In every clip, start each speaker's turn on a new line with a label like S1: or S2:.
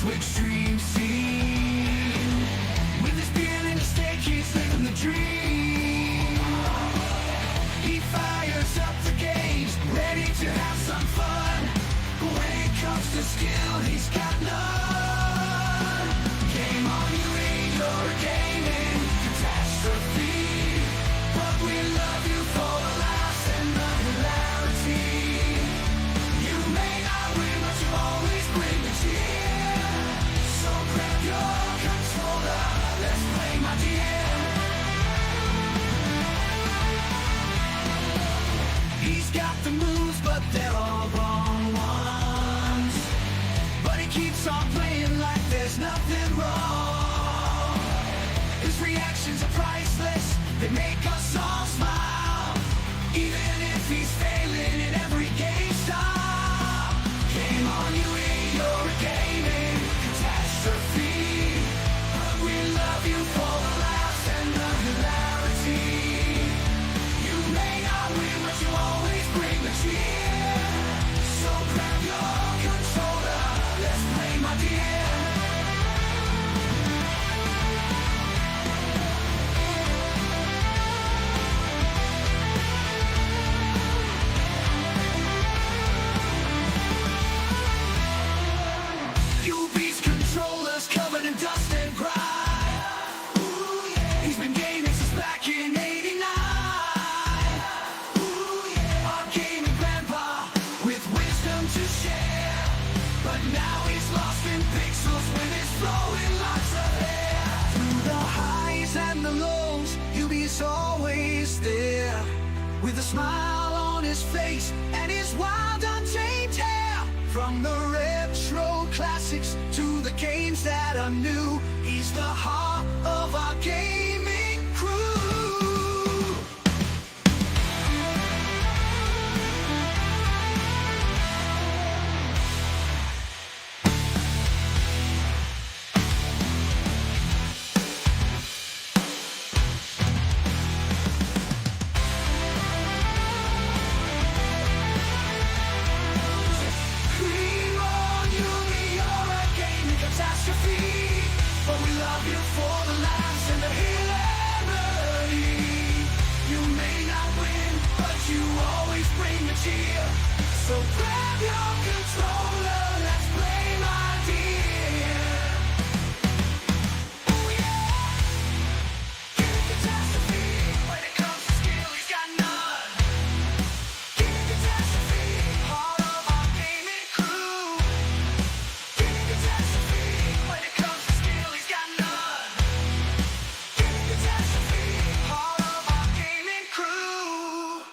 S1: to extreme scene. With his beard and his steak, he's living the dream. He fires up the gauge, ready to have some fun. But when it comes to skill, he's got none. Game on, you ain't your gaming catastrophe. But we love you for the laughs and the hilarity. You may not win, but you always bring the cheer. So grab your controller, let's play, my dear. He's got the moves, but they're all wrong ones. But he keeps on playing like there's nothing wrong. His reactions are priceless, they make us all smile. Even if he's failing in every game style. Game on, you ain't your gaming catastrophe. But we love you for the laughs and the hilarity. You may not win, but you always bring the cheer. So grab your controller, let's play, my dear. UB's controllers covered in dust and grime. Ooh, yeah. He's been gaming since back in '89. Ooh, yeah. Our gaming grandpa with wisdom to share. But now he's lost in pixels with his flowing locks of hair. Through the highs and the lows, UB's always there. With a smile on his face and his wild untamed hair. From the retro classics to the games that are new, he's the heart of our gaming crew. Dream on, you're a gaming catastrophe. But we love you for the laughs and the hilarity. You may not win, but you always bring the cheer. So grab your controller, let's play, my dear. Oh yeah, gaming catastrophe. When it comes to skill, he's got none. Gaming catastrophe, heart of our gaming crew. Gaming catastrophe. When it comes to skill, he's got none. Gaming catastrophe, heart of our gaming crew.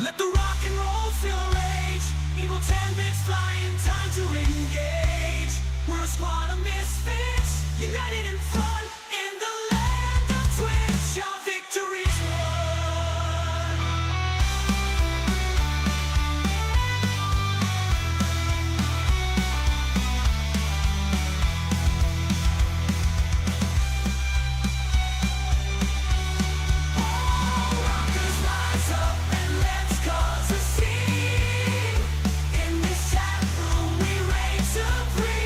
S1: Let the rock and roll fill rage. Evil 10 bits flying, time to engage. We're a squad of misfits, united in front. In the land of Twitch, our victory's won. All rockers rise up and let's cause a scene. In this chat room we reign supreme.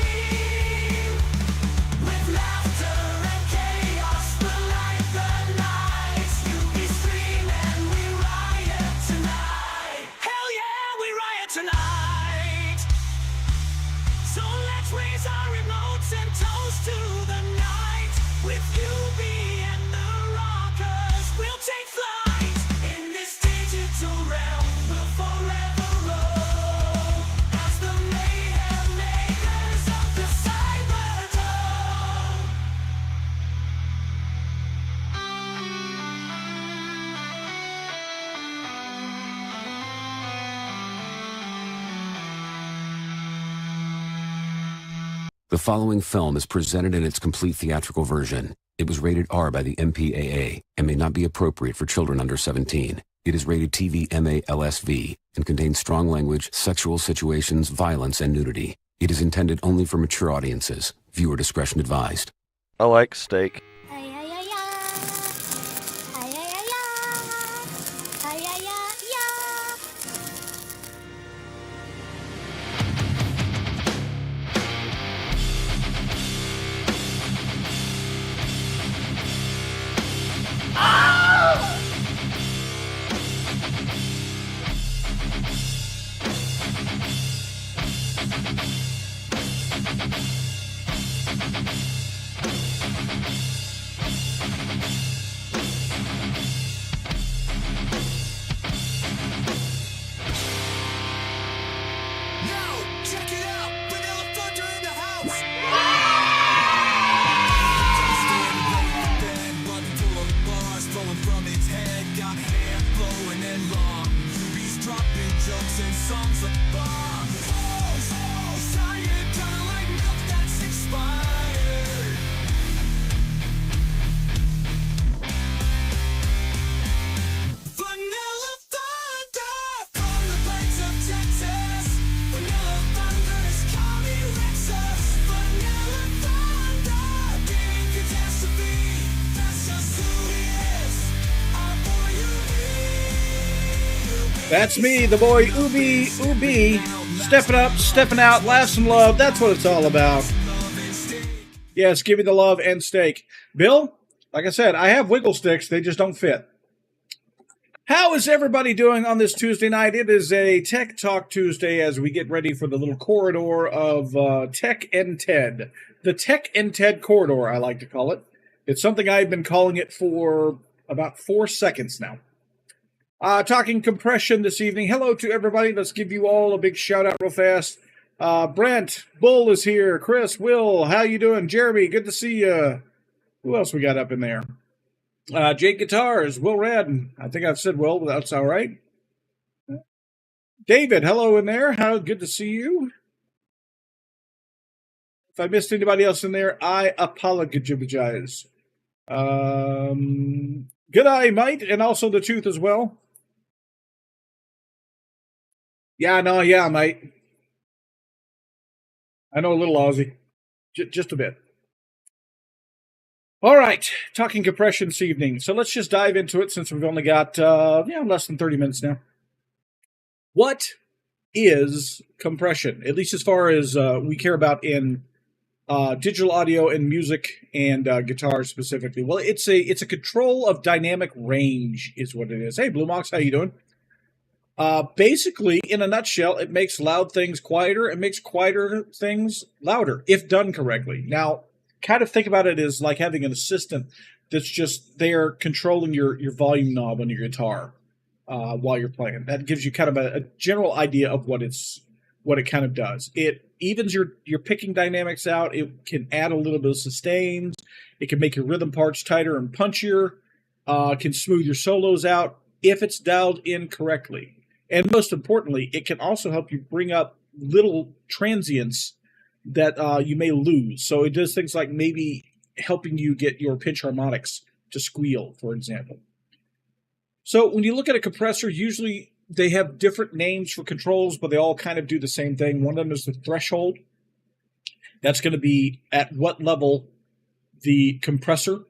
S1: With laughter and chaos, the light, the night. We scream and we riot tonight. Hell yeah, we riot tonight. So let's raise our remotes and toast to the night. With UB and the rockers, we'll take flight. In this digital realm, we'll forever roll. As the mayhem makers of the Cyberdome.
S2: The following film is presented in its complete theatrical version. It was rated R by the MPAA and may not be appropriate for children under 17. It is rated TV MA LSV and contains strong language, sexual situations, violence, and nudity. It is intended only for mature audiences. Viewer discretion advised.
S3: I like steak.
S4: Ay, ay, ay, ay. Ay, ay, ay, ay. Ay, ay, ay, ay.
S1: Now, check it out, Vanilla Thunder in the house. Button full of bars flowing from its head, got hair flowing and long. UB's dropping jokes and songs of bomb. Science, kinda like milk that's expired. Vanilla Thunder from the plains of Texas. Vanilla Thunder is coming Lexus. Vanilla Thunder, being catastrophe. That's just who he is. Our boy UB.
S5: That's me, the boy Ubi, stepping up, stepping out, laugh some love. That's what it's all about. Yes, give me the love and steak. Bill, like I said, I have wiggle sticks. They just don't fit. How is everybody doing on this Tuesday night? It is a Tech Talk Tuesday as we get ready for the little corridor of Tech and Ted. The Tech and Ted corridor, I like to call it. It's something I've been calling it for about 4 seconds now. Talking compression this evening. Hello to everybody. Let's give you all a big shout out real fast. Brent, Bull is here. Chris, Will, how you doing? Jeremy, good to see you. Who else we got up in there? Jake Guitars, Will Radden. I think I've said Will, but that's all right. David, hello in there. How good to see you. If I missed anybody else in there, I apologize. Good eye, mate, and also the tooth as well. Yeah, mate. I know a little Aussie. Just a bit. All right, talking compression this evening. So let's just dive into it since we've only got less than 30 minutes now. What is compression? At least as far as we care about in digital audio and music and guitar specifically. Well, it's a control of dynamic range is what it is. Hey, Blue Mox, how you doing? Basically, in a nutshell, it makes loud things quieter and makes quieter things louder, if done correctly. Now, kind of think about it as like having an assistant that's just there controlling your volume knob on your guitar while you're playing. That gives you kind of a general idea of what it kind of does. It evens your picking dynamics out. It can add a little bit of sustains. It can make your rhythm parts tighter and punchier. Can smooth your solos out if it's dialed in correctly. And most importantly, it can also help you bring up little transients that you may lose. So it does things like maybe helping you get your pitch harmonics to squeal, for example. So when you look at a compressor, usually they have different names for controls, but they all kind of do the same thing. One of them is the threshold. That's going to be at what level the compressor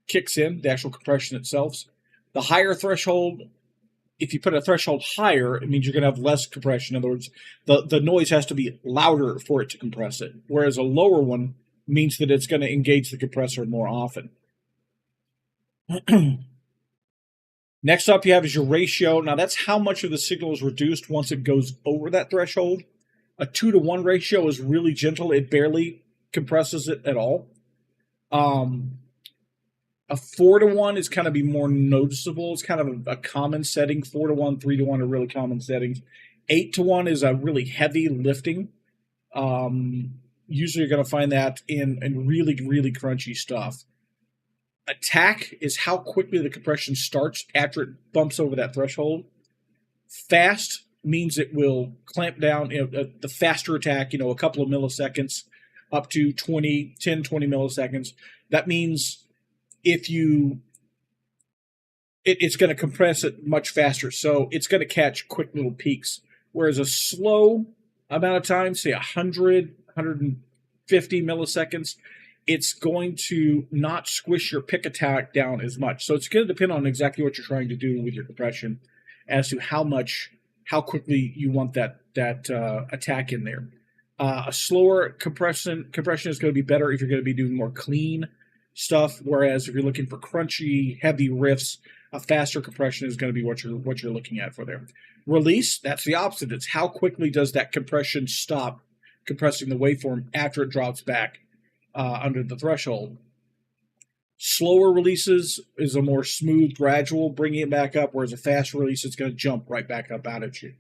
S5: kicks in, the actual compression itself. The higher threshold, if you put a threshold higher, it means you're going to have less compression. In other words, the noise has to be louder for it to compress it, whereas a lower one means that it's going to engage the compressor more often. Next up you have is your ratio. Now that's how much of the signal is reduced once it goes over that threshold. A 2-to-1 ratio is really gentle. It barely compresses it at all. A 4-to-1 is kind of be more noticeable. It's kind of a common setting. 4-to-1, 3-to-1 are really common settings. 8-to-1 is a really heavy lifting. Usually you're going to find that in really, really crunchy stuff. Attack is how quickly the compression starts after it bumps over that threshold. Fast means it will clamp down. The faster attack, a couple of milliseconds, up to 10, 20 milliseconds. That means it's going to compress it much faster. So it's going to catch quick little peaks. Whereas a slow amount of time, say 100, 150 milliseconds, it's going to not squish your pick attack down as much. So it's going to depend on exactly what you're trying to do with your compression as to how quickly you want that attack in there. A slower compression is going to be better if you're going to be doing more clean stuff, whereas if you're looking for crunchy, heavy riffs, a faster compression is going to be what you're looking at for there. Release, that's the opposite. It's how quickly does that compression stop compressing the waveform after it drops back under the threshold. Slower releases is a more smooth, gradual, bringing it back up, whereas a fast release, it's going to jump right back up out at you.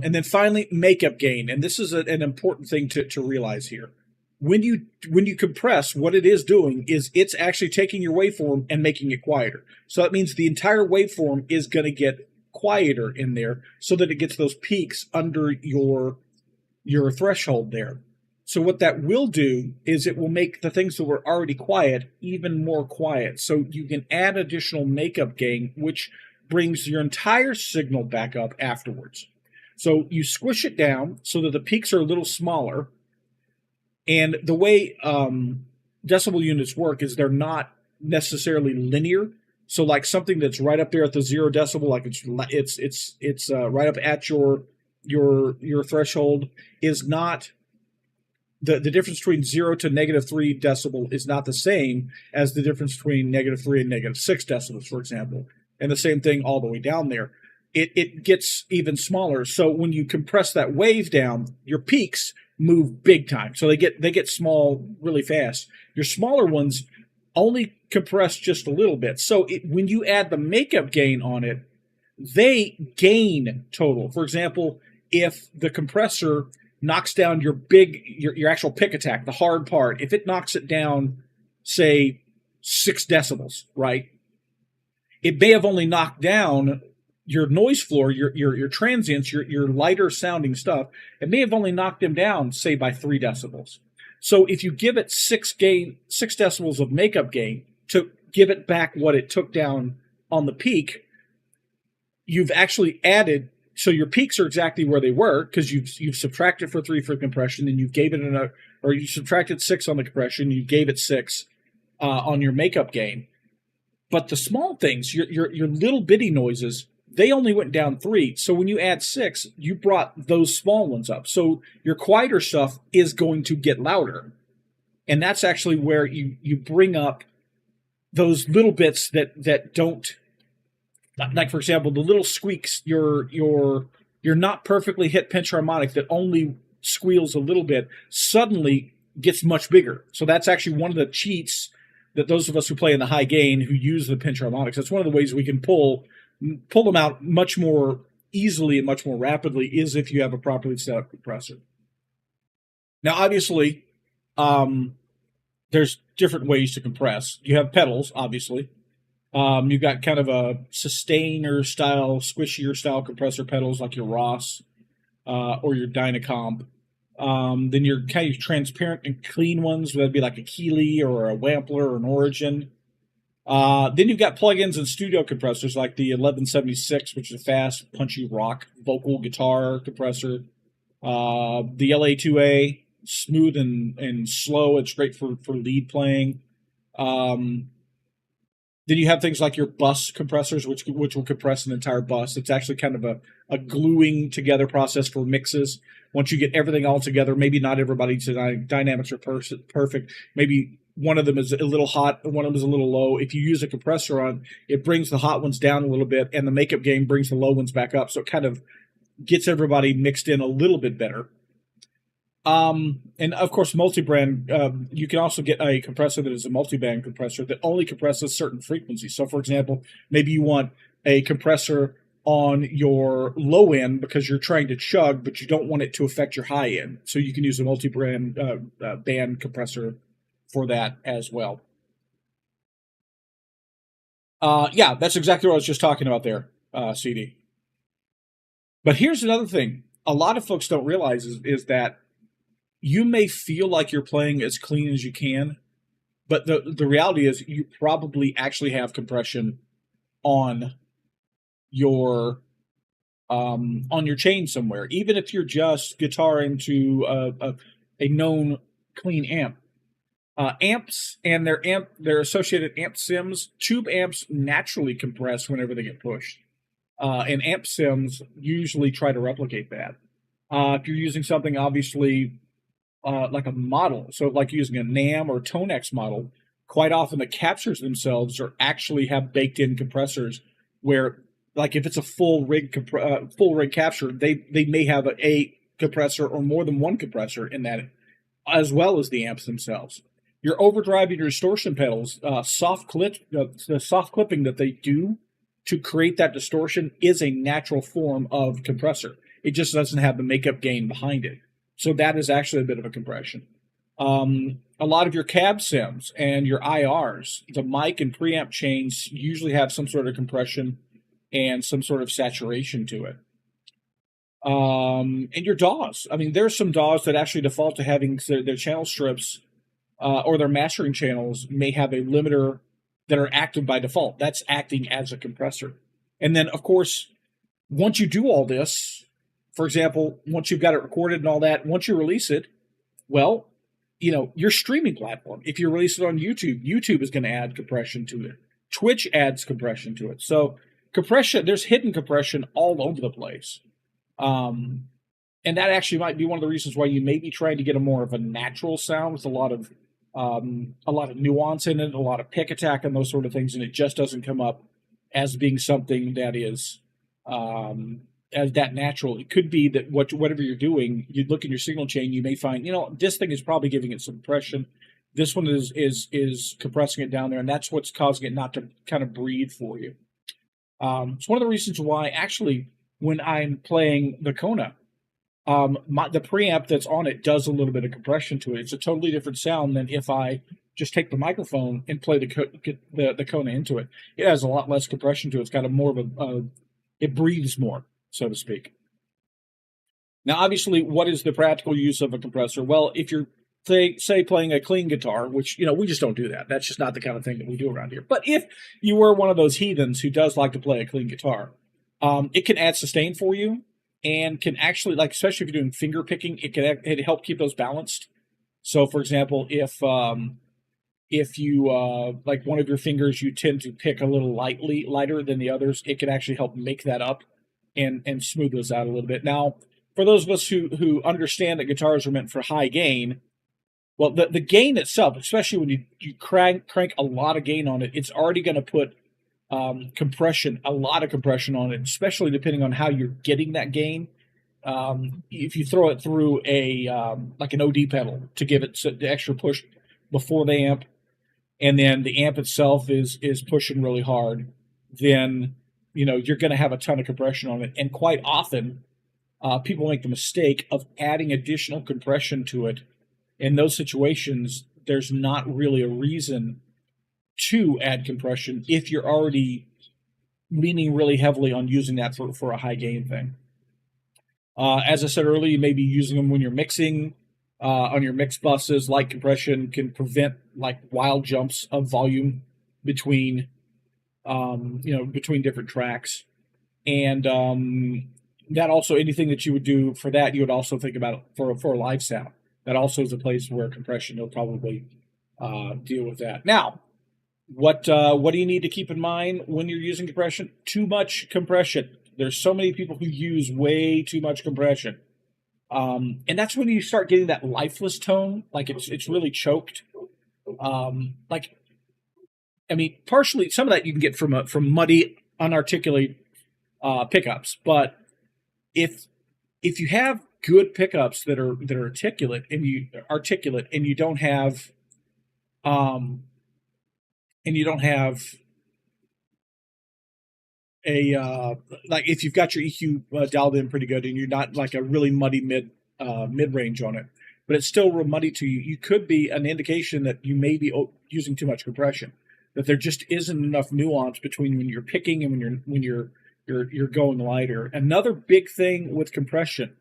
S5: And then finally, makeup gain. And this is an important thing to realize here. When you compress, what it is doing is it's actually taking your waveform and making it quieter. So that means the entire waveform is going to get quieter in there so that it gets those peaks under your threshold there. So what that will do is it will make the things that were already quiet even more quiet. So you can add additional makeup gain, which brings your entire signal back up afterwards. So you squish it down so that the peaks are a little smaller. And the way decibel units work is they're not necessarily linear. So like something that's right up there at the 0 decibel, like it's right up at your threshold, is not the difference between 0 to -3 decibel is not the same as the difference between -3 and -6 decibels, for example. And the same thing all the way down there. It gets even smaller. So when you compress that wave down, your peaks move big time. So they get small really fast. Your smaller ones only compress just a little bit. So when you add the makeup gain on it, they gain total. For example, if the compressor knocks down your actual pick attack, the hard part, if it knocks it down, say 6 decibels, right? It may have only knocked down your noise floor, your transients, your lighter sounding stuff. It may have only knocked them down, say, by 3 decibels. So if you give it 6 decibels of makeup gain to give it back what it took down on the peak, you've actually added. So your peaks are exactly where they were because you've subtracted for 3 for compression, and you gave it or you subtracted 6 on the compression, you gave it 6 on your makeup gain. But the small things, your little bitty noises, they only went down 3. So when you add 6, you brought those small ones up. So your quieter stuff is going to get louder. And that's actually where you bring up those little bits that don't, like, for example, the little squeaks, your not perfectly hit pinch harmonic that only squeals a little bit suddenly gets much bigger. So that's actually one of the cheats that those of us who play in the high gain, who use the pinch harmonics, that's one of the ways we can pull them out much more easily and much more rapidly, is if you have a properly set up compressor. Now, obviously, there's different ways to compress. You have pedals, obviously. You've got kind of a sustainer style, squishier style compressor pedals like your Ross or your Dynacomp. Then your kind of transparent and clean ones, that'd be like a Keeley or a Wampler or an Origin. Then you've got plugins and studio compressors like the 1176, which is a fast, punchy rock vocal guitar compressor. The LA2A, smooth and slow. It's great for lead playing. Then you have things like your bus compressors, which will compress an entire bus. It's actually kind of a gluing together process for mixes. Once you get everything all together, maybe not everybody's dynamics are perfect. Maybe one of them is a little hot, one of them is a little low. If you use a compressor on, it brings the hot ones down a little bit, and the makeup gain brings the low ones back up. So it kind of gets everybody mixed in a little bit better. And of course, multi-brand, you can also get a compressor that is a multi-band compressor that only compresses certain frequencies. So, for example, maybe you want a compressor on your low end because you're trying to chug, but you don't want it to affect your high end. So you can use a multi-brand band compressor for that as well. Yeah, that's exactly what I was just talking about there, CD. But here's another thing. A lot of folks don't realize is that you may feel like you're playing as clean as you can, but the reality is you probably actually have compression on your chain somewhere, even if you're just guitar into a known clean amp. Amps and their associated amp sims, tube amps naturally compress whenever they get pushed, and amp sims usually try to replicate that. If you're using something obviously like a model, so like using a NAM or Tonex model, quite often the captures themselves are actually have baked-in compressors where, like if it's a full rig capture, they may have a compressor or more than one compressor in that, as well as the amps themselves. Your overdrive and your distortion pedals, the soft clipping that they do to create that distortion is a natural form of compressor. It just doesn't have the makeup gain behind it. So that is actually a bit of a compression. A lot of your cab sims and your IRs, the mic and preamp chains usually have some sort of compression and some sort of saturation to it. And your DAWs. I mean, there's some DAWs that actually default to having their channel strips or their mastering channels may have a limiter that are active by default. That's acting as a compressor. And then, of course, once you do all this, for example, once you've got it recorded and all that, once you release it, well, you know, your streaming platform, if you release it on YouTube, YouTube is going to add compression to it. Twitch adds compression to it. So compression, there's hidden compression all over the place. And that actually might be one of the reasons why you may be trying to get a more of a natural sound with a lot of nuance in it, a lot of pick attack and those sort of things, and it just doesn't come up as being something that is as that natural. It could be that whatever you're doing, you look in your signal chain, you may find, you know, this thing is probably giving it some compression. This one is compressing it down there, and that's what's causing it not to kind of breathe for you. It's one of the reasons why, actually, when I'm playing the Kona, the preamp that's on it does a little bit of compression to it. It's a totally different sound than if I just take the microphone and play the Kona into it. It has a lot less compression to it. It's got a more of it breathes more, so to speak. Now, obviously, what is the practical use of a compressor? Well, if you're, say, playing a clean guitar, which, you know, we just don't do that. That's just not the kind of thing that we do around here. But if you were one of those heathens who does like to play a clean guitar, it can add sustain for you and can actually, like, especially if you're doing finger picking, it can help keep those balanced. So, for example, if you, like one of your fingers, you tend to pick a little lighter than the others, it can actually help make that up and smooth those out a little bit. Now, for those of us who understand that guitars are meant for high gain, well, the gain itself, especially when you crank a lot of gain on it, it's already going to put a lot of compression on it, especially depending on how you're getting that gain. If you throw it through like an OD pedal to give it the extra push before the amp, and then the amp itself is pushing really hard, then, you know, you're going to have a ton of compression on it. And quite often, people make the mistake of adding additional compression to it. In those situations, there's not really a reason to add compression if you're already leaning really heavily on using that for a high gain thing. As I said earlier, you may be using them when you're mixing on your mix buses. Light compression can prevent like wild jumps of volume between between different tracks, and that also anything that you would do for that, you would also think about for a live sound. That also is a place where compression will probably deal with that. Now, what do you need to keep in mind when you're using compression? Too much compression. There's so many people who use way too much compression, and that's when you start getting that lifeless tone, like it's really choked. Like, I mean, partially some of that you can get from muddy, unarticulated pickups, but if you have good pickups that are articulate and you don't have a like if you've got your EQ dialed in pretty good and you're not like a really muddy mid range on it, but it's still real muddy to you, you could be an indication that you may be using too much compression. That there just isn't enough nuance between when you're picking and when you're going lighter. Another big thing with compression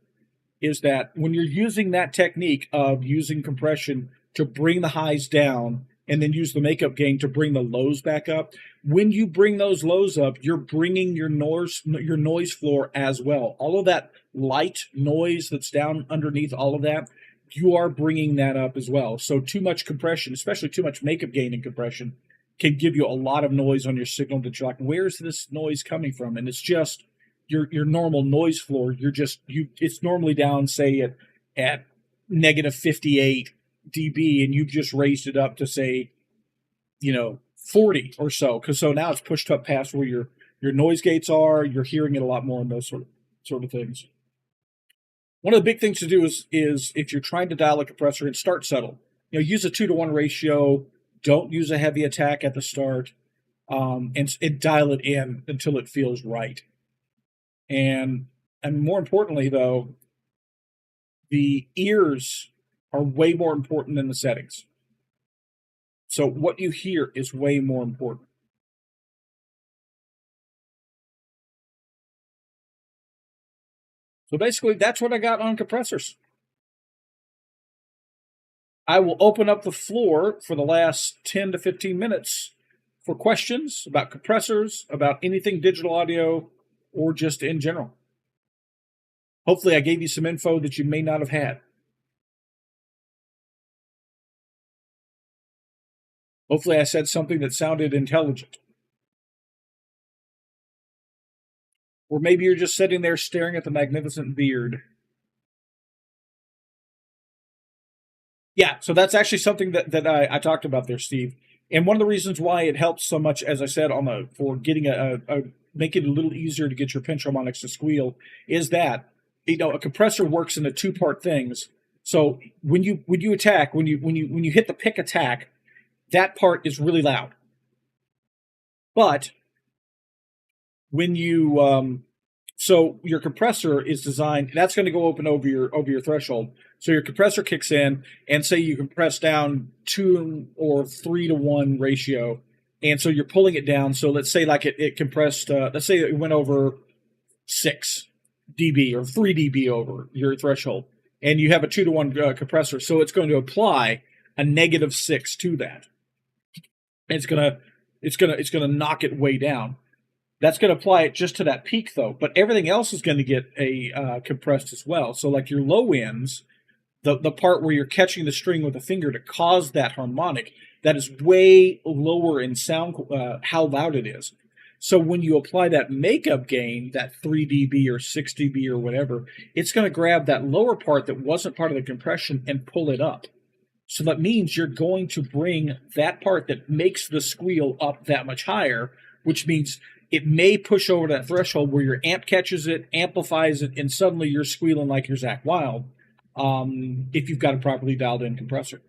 S5: is that when you're using that technique of using compression to bring the highs down and then use the makeup gain to bring the lows back up, when you bring those lows up, you're bringing your noise floor as well. All of that light noise that's down underneath all of that, you are bringing that up as well. So too much compression, especially too much makeup gain in compression, can give you a lot of noise on your signal that you're like, where's this noise coming from? And it's just your normal noise floor. It's normally down, say at negative 58 dB, and you've just raised it up to say, 40 or so. So now it's pushed up past where your noise gates are. You're hearing it a lot more in those sort of things. One of the big things to do is if you're trying to dial a compressor and start subtle, use a 2-to-1 ratio. Don't use a heavy attack at the start, and dial it in until it feels right. And more importantly, though, the ears are way more important than the settings. So what you hear is way more important. So basically, that's what I got on compressors. I will open up the floor for the last 10 to 15 minutes for questions about compressors, about anything digital audio, or just in general. Hopefully I gave you some info that you may not have had. Hopefully I said something that sounded intelligent. Or maybe you're just sitting there staring at the magnificent beard. Yeah, so that's actually something that I talked about there, Steve. And one of the reasons why it helps so much, as I said, for getting making it a little easier to get your pinch harmonics to squeal, is that a compressor works in a two-part things. So when you attack, when you hit the pick attack, that part is really loud. But when you so your compressor is designed, that's going to go open over your threshold. So your compressor kicks in, and say you compress down 2 or 3-to-1 ratio, and so you're pulling it down. So let's say like it compressed. Let's say it went over 6 dB or 3 dB over your threshold, and you have a 2-to-1 compressor. So it's going to apply a -6 to that. And it's gonna knock it way down. That's going to apply it just to that peak, though. But everything else is going to get compressed as well. So like your low ends, the part where you're catching the string with a finger to cause that harmonic, that is way lower in sound, how loud it is. So when you apply that makeup gain, that 3 dB or 6 dB or whatever, it's going to grab that lower part that wasn't part of the compression and pull it up. So that means you're going to bring that part that makes the squeal up that much higher, which means it may push over that threshold where your amp catches it, amplifies it, and suddenly you're squealing like you're Zach Wild, if you've got a properly dialed in compressor.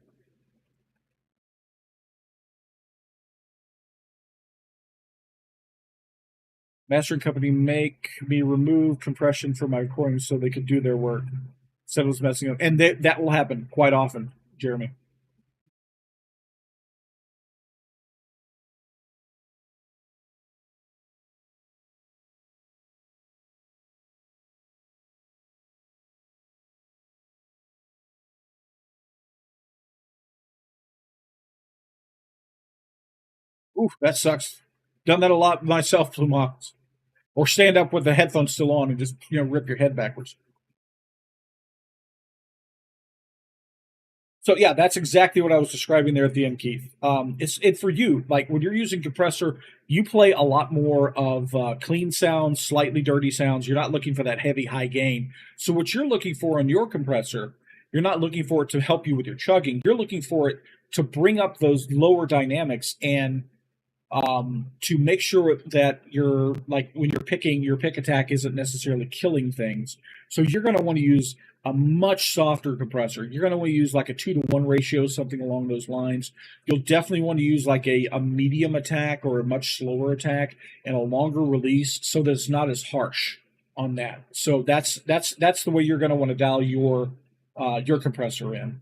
S5: Mastering company make me remove compression from my recordings so they could do their work. Said it was messing up. And that will happen quite often, Jeremy. Ooh, that sucks. Done that a lot myself, Blue Mox. Or stand up with the headphones still on and just rip your head backwards. So yeah, that's exactly what I was describing there at the end, Keith. It's for you. Like when you're using compressor, you play a lot more of clean sounds, slightly dirty sounds. You're not looking for that heavy high gain. So what you're looking for on your compressor, you're not looking for it to help you with your chugging. You're looking for it to bring up those lower dynamics and to make sure that you're like when you're picking your pick attack isn't necessarily killing things. So you're going to want to use a much softer compressor. You're going to want to use like a 2-to-1 ratio, something along those lines. You'll definitely want to use like a medium attack or a much slower attack and a longer release so that it's not as harsh on that. So that's the way you're going to want to dial your compressor in.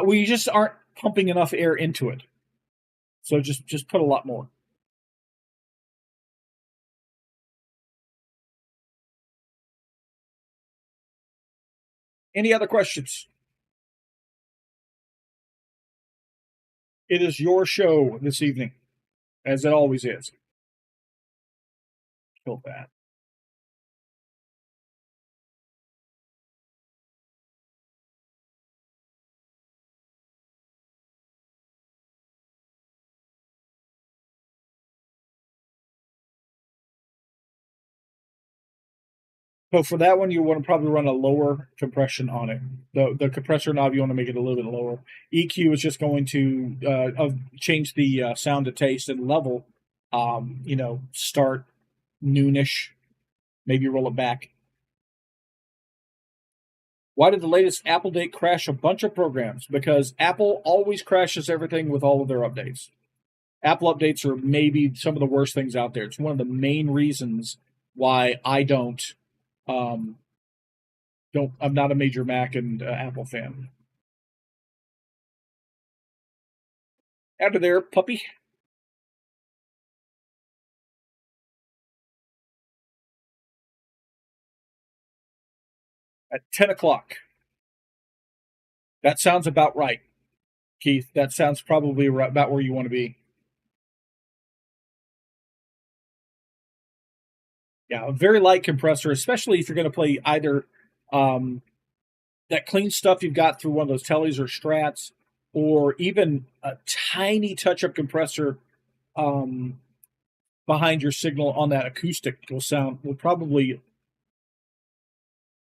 S5: We just aren't pumping enough air into it. So just put a lot more. Any other questions? It is your show this evening, as it always is. Kill that. So for that one, you want to probably run a lower compression on it. The compressor knob, you want to make it a little bit lower. EQ is just going to change the sound to taste and level. Start noonish, maybe roll it back. Why did the latest Apple date crash a bunch of programs? Because Apple always crashes everything with all of their updates. Apple updates are maybe some of the worst things out there. It's one of the main reasons why I um, don't. I'm not a major Mac and Apple fan. Out of there, puppy. At 10 o'clock. That sounds about right, Keith. That sounds probably about where you want to be. Yeah, a very light compressor, especially if you're going to play either um, that clean stuff you've got through one of those tellies or strats, or even a tiny touch-up compressor um, behind your signal on that acoustic will probably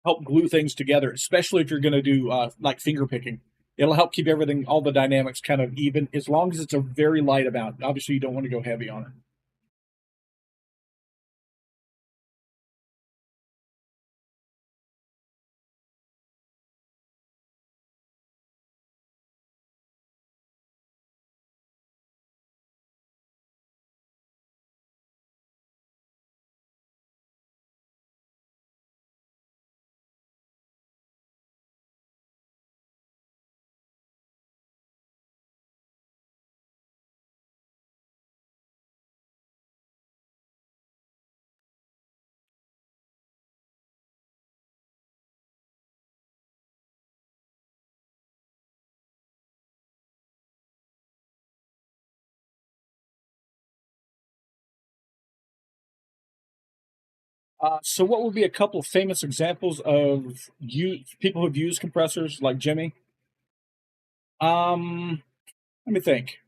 S5: help glue things together, especially if you're going to do like finger picking. It'll help keep everything, all the dynamics kind of even, as long as it's a very light amount. Obviously, you don't want to go heavy on it. So, what would be a couple of famous examples of people who've used compressors like Jimmy? Um, Let me think.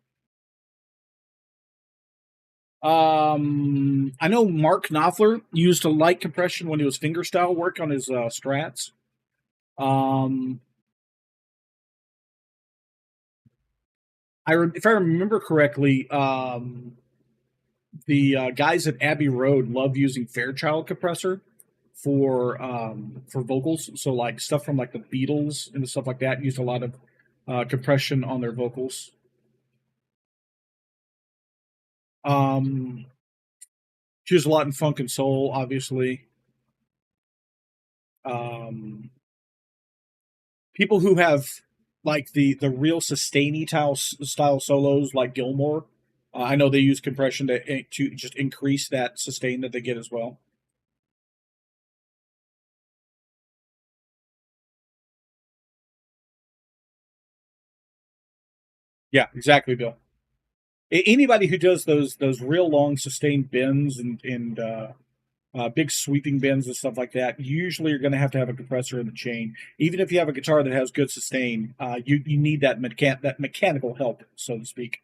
S5: I know Mark Knopfler used a light compression when he was fingerstyle work on his Strats. Um, if I remember correctly, the guys at Abbey Road love using Fairchild compressor for vocals. So like stuff from like the Beatles and stuff like that used a lot of compression on their vocals. Used a lot in funk and soul, obviously. Um, People who have like the real sustainy style solos like Gilmore. I know they use compression to just increase that sustain that they get as well. Yeah, exactly, Bill. Anybody who does those real long sustained bends and big sweeping bends and stuff like that, usually you're going to have a compressor in the chain. Even if you have a guitar that has good sustain, you need that mechanical help, so to speak.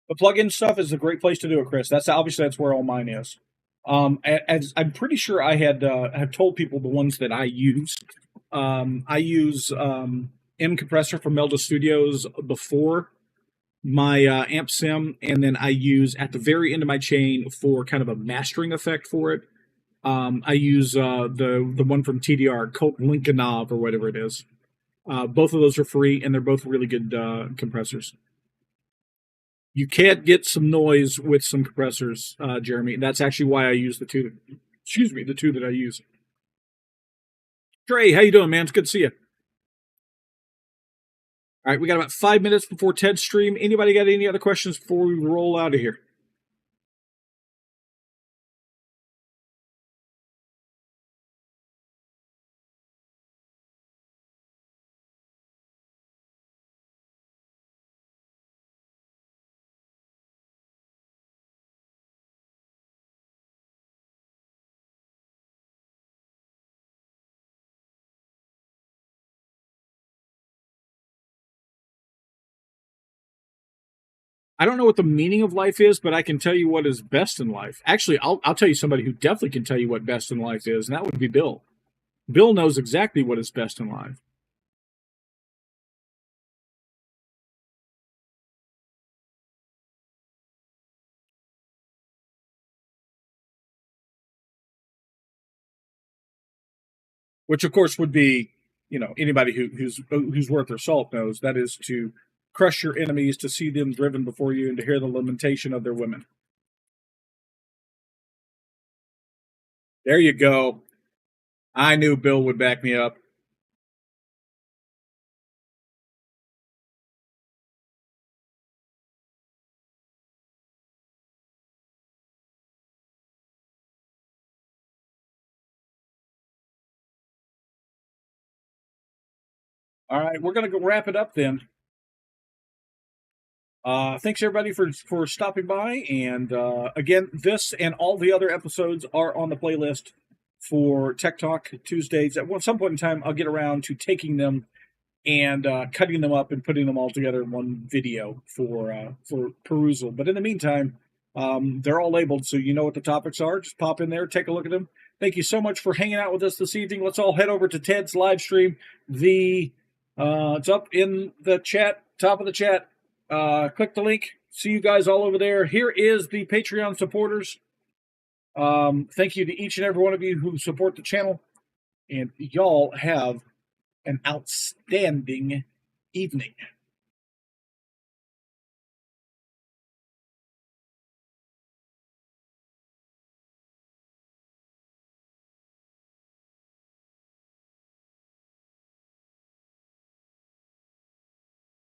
S5: The plug-in stuff is a great place to do it, Chris. That's where all mine is. As I'm pretty sure I have told people the ones that I use. I use M compressor from Melda Studios before my amp sim, and then I use at the very end of my chain for kind of a mastering effect for it. I use the one from TDR, Colt Lincolnov or whatever it is. Both of those are free, and they're both really good compressors. You can't get some noise with some compressors, Jeremy. That's actually why I use the two. Excuse me, the two that I use. Trey, how you doing, man? It's good to see you. All right, we got about 5 minutes before Ted's stream. Anybody got any other questions before we roll out of here? I don't know what the meaning of life is, but I can tell you what is best in life. Actually, I'll tell you somebody who definitely can tell you what best in life is, and that would be Bill. Bill knows exactly what is best in life. Which, of course, would be, anybody who's worth their salt knows that is to crush your enemies, to see them driven before you, and to hear the lamentation of their women. There you go. I knew Bill would back me up. All right, we're gonna go wrap it up then. Thanks everybody for stopping by, and again, this and all the other episodes are on the playlist for Tech Talk Tuesdays. At some point in time, I'll get around to taking them and cutting them up and putting them all together in one video for perusal. But in the meantime, they're all labeled, so you know what the topics are. Just pop in there, take a look at them. Thank you so much for hanging out with us this evening. Let's all head over to Ted's live stream. It's up in the chat, top of the chat. Click the link. See you guys all over there. Here is the Patreon supporters. Thank you to each and every one of you who support the channel. And y'all have an outstanding evening.